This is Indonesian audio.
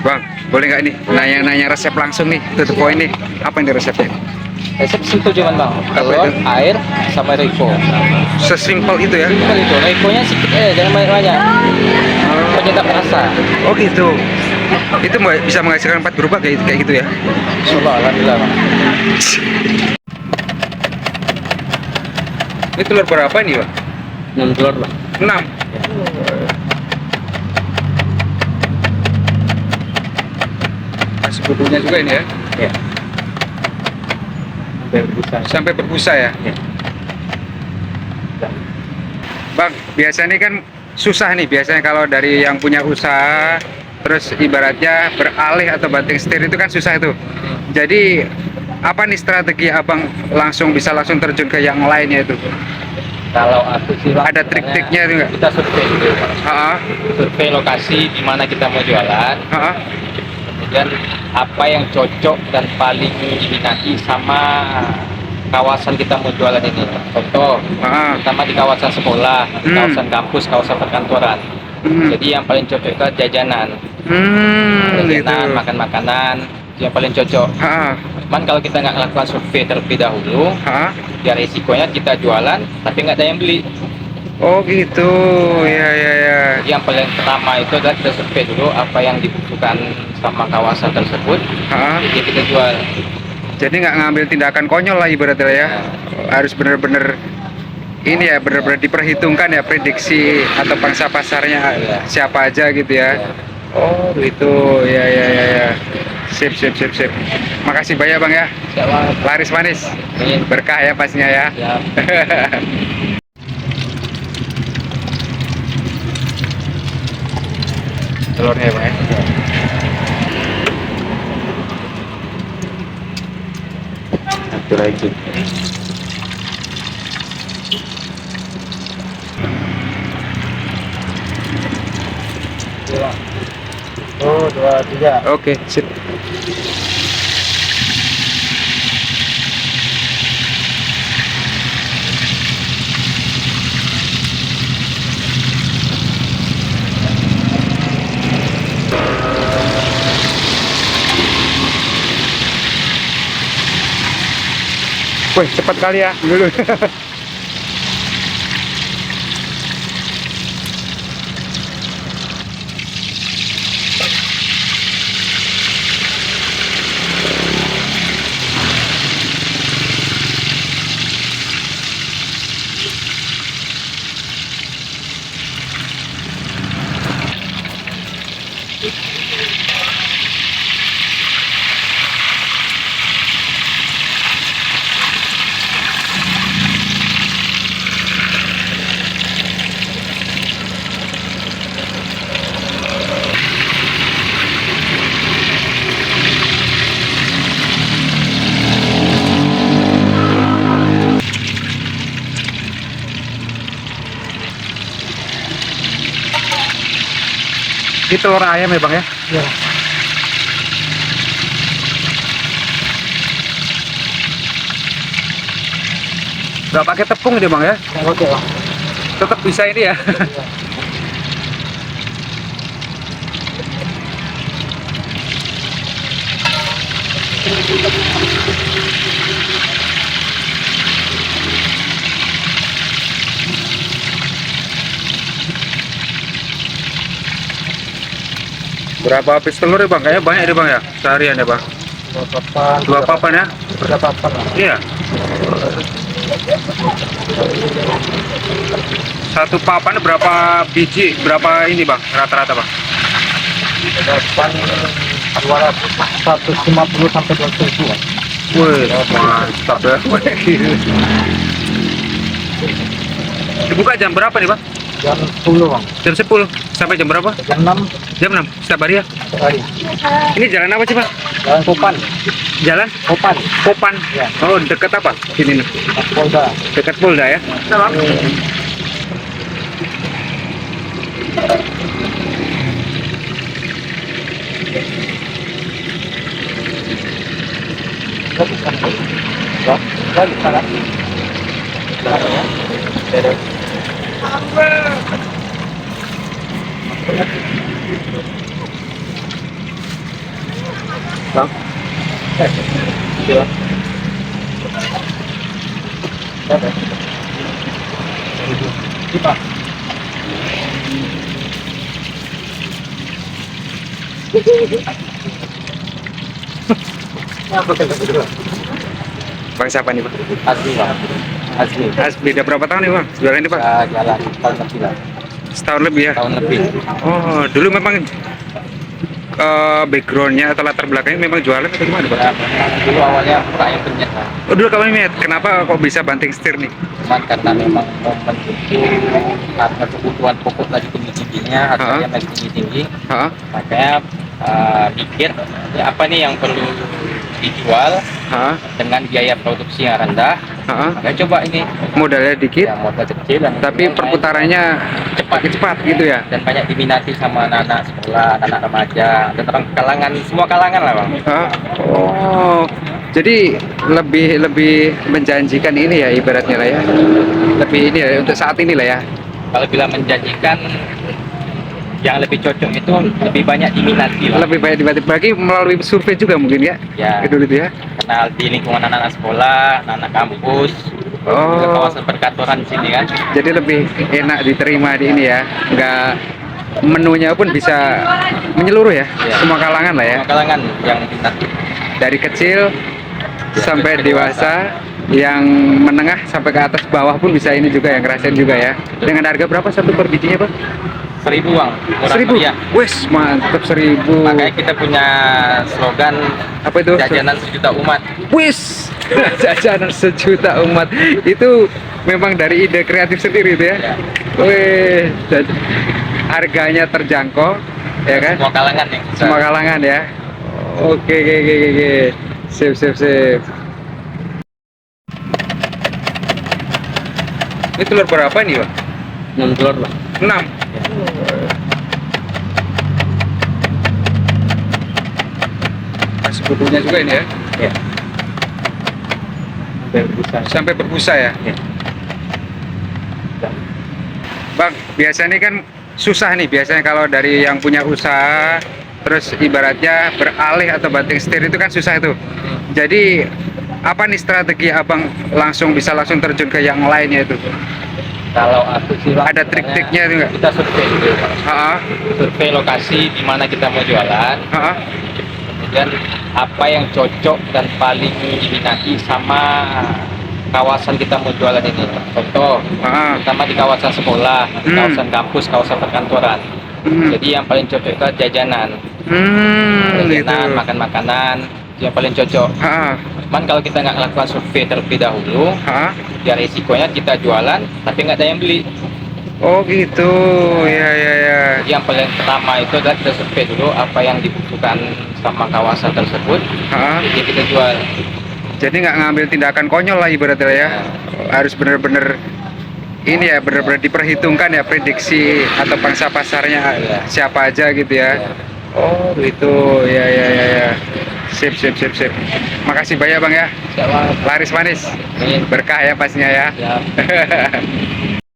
Bang, boleh nggak nih nanya-nanya resep langsung nih, to the point nih. Apa ini resepnya? Resep simple cuman bang, Apa telur, itu? air, sama Riko. Sesimpel itu ya? Simple itu, Rikonya sedikit jangan banyak-banyak. Penyedap rasa. Oh gitu. Itu bisa menghasilkan empat berubah kayak gitu ya? Insyaallah, alhamdulillah bang. Ini telur berapa nih, Bang? 6 telur bang. 6. Masih bumbunya juga ini ya? Ya. Sampai bisa. Sampai berbusa ya? Ya. Bang, biasanya kan susah nih biasanya kalau dari yang punya usaha terus ibaratnya beralih atau banting setir itu kan susah itu. Jadi apa nih strategi abang bisa langsung terjun ke yang lainnya itu? Kalau aku sih bang, Ada trik-triknya itu nggak? kita survei dulu bang. Ha-ha, Survei lokasi di mana kita mau jualan. ha-ha. Kemudian apa yang cocok dan paling diminati sama kawasan kita mau jualan ini. Contoh, Ah, pertama di kawasan sekolah, di Hmm. kawasan kampus, kawasan perkantoran. hmm, Jadi yang paling cocok itu jajanan, gitu. jajanan, makan makanan itu yang paling cocok. Ha, Cuman kalau kita nggak melakukan survei terlebih dahulu, ha. ya resikonya kita jualan tapi nggak ada yang beli. Oh gitu, ya ya ya. Jadi yang paling pertama itu adalah kita survei dulu apa yang dibutuhkan sama kawasan tersebut, Ha. jadi kita jual. Jadi nggak ngambil tindakan konyol lah ibaratnya ya. Harus bener-bener ini ya, bener-bener diperhitungkan ya prediksi atau pangsa pasarnya Iya. siapa aja gitu ya. Ya. Oh gitu, ya ya ya ya. Sip sip sip sip. Makasih banyak bang ya. Siapa? Laris manis, Ingin berkah ya pastinya ya. ya. Telurnya bang ya. Satu lagi. Oh, 2, 3. Oke, sip. Wih, cepat kali ya dulu. Ini telur ayam ya bang ya? Ya. Nggak pakai tepung ini bang ya? Oke, Bang. Tetap bisa ini ya? Berapa piece telur ya bang? Kayaknya banyak deh bang ya? Seharian ya bang? 2 papan. 2 papan ya? 3 papan. Bang. Iya. 1 papan berapa biji? Berapa ini bang? Rata-rata bang? Papan 150 sampai 200 ribu. Bang. Wih, mantap ya. Dibuka jam berapa nih bang? Jam 10 bang. Jam 10 sampai jam berapa? Jam 6 Jam 6 setiap hari ya? hari. Ini jalan apa sih bang? Jalan Kopan. Jalan Kopan. Kopan. Ya. Oh, dekat apa? Sini nih. Polda. Dekat Polda ya? Balik sana. Ada. Bang. Iya. Berapa? Lima. Bang siapa nih, Bang? Asli, Bang. Asli. Beda berapa tahun nih, Bang? Jualan ini, Bang? Jalan tahun lebih lah. Setahun lebih ya? Tahun lebih. Oh, dulu memang backgroundnya atau latar belakangnya memang jualan atau gimana, Bang? Ya, memang dulu awalnya ayam penyet lah. Oh, dulu kamu lihat, kenapa kok bisa banting setir nih? Cuman karena memang momen itu karena kebutuhan pokok lagi tinggi-tingginya, harganya lagi tinggi-tinggi, Hah? makanya mikir ya apa nih yang perlu dijual Hah? dengan biaya produksi yang rendah. Hah? Makanya coba ini Modalnya dikit, ya modal kecil dan tapi perputarannya cepat gitu ya? dan banyak diminati sama anak-anak sekolah, anak remaja, dan orang kalangan, semua kalangan lah bang. Hah? Oh, jadi lebih menjanjikan ini ya ibaratnya lah ya. Lebih ini ya untuk saat ini lah ya. Kalau bilang menjanjikan, yang lebih cocok itu lebih banyak diminati lah. Lebih banyak dibantu bagi melalui survei juga mungkin ya. Ya, Dulu itu ya. kenal di lingkungan anak-anak sekolah, anak-anak kampus, ke Oh, kawasan perkantoran di sini kan. jadi lebih enak diterima di ini ya. Nggak menunya pun bisa menyeluruh ya. Ya. Semua kalangan lah ya. Semua kalangan yang minat. Dari kecil sampai sampai dewasa, yang menengah sampai ke atas bawah pun bisa ini juga yang ngerasain juga ya. Dengan harga berapa satu per bijinya, Bang? 1.000 bang, murah 1.000. meriah. Wes, mantep 1.000. Makanya kita punya slogan Apa itu? jajanan sejuta umat. Wis, jajanan sejuta umat. Itu memang dari ide kreatif sendiri itu ya. Ya. Wih, dan harganya terjangkau, ya kan? Semua kalangan yang bisa. Semua kalangan ya. Oke, oke, oke, oke. Sip, sip, sip. Ini telur berapa nih, Bang? 6 telur bang. 6. Masih butuhnya juga ini ya. Ya. Bisa. Sampai berbusa ya. Ya. Bang, biasanya kan susah nih biasanya kalau dari yang punya usaha terus ibaratnya beralih atau banting setir itu kan susah itu. Jadi apa nih strategi Abang bisa langsung terjun ke yang lainnya itu? Kalau aku sih bang, Ada trik-triknya itu nggak? kita survei dulu bang. Ha-ha, Survei lokasi di mana kita mau jualan, ha-ha. kemudian apa yang cocok dan paling diminati sama kawasan kita mau jualan ini. Contoh, Ha-ha. pertama di kawasan sekolah, di Hmm. kawasan kampus, kawasan perkantoran. Hmm. Jadi yang paling cocok itu jajanan, Gitu. jajanan, makan makanan, itu yang paling cocok. Ha-ha, Cuman kalau kita nggak melakukan survei terlebih dahulu, ha-ha. ya risikonya kita jualan tapi nggak ada yang beli. Oh gitu, ya ya ya. Jadi yang paling pertama itu adalah kita survei dulu apa yang dibutuhkan sama kawasan tersebut, Ha-ha. jadi kita jual. Jadi nggak ngambil tindakan konyol lah ibaratnya ya. Harus bener-bener ini ya, bener-bener diperhitungkan ya prediksi atau pangsa pasarnya Iya. siapa aja gitu ya. Ya. Oh gitu, ya ya ya ya. Sip sip sip sip. Makasih banyak Bang ya. Siapa? Laris manis, Ini berkah ya pastinya ya. ya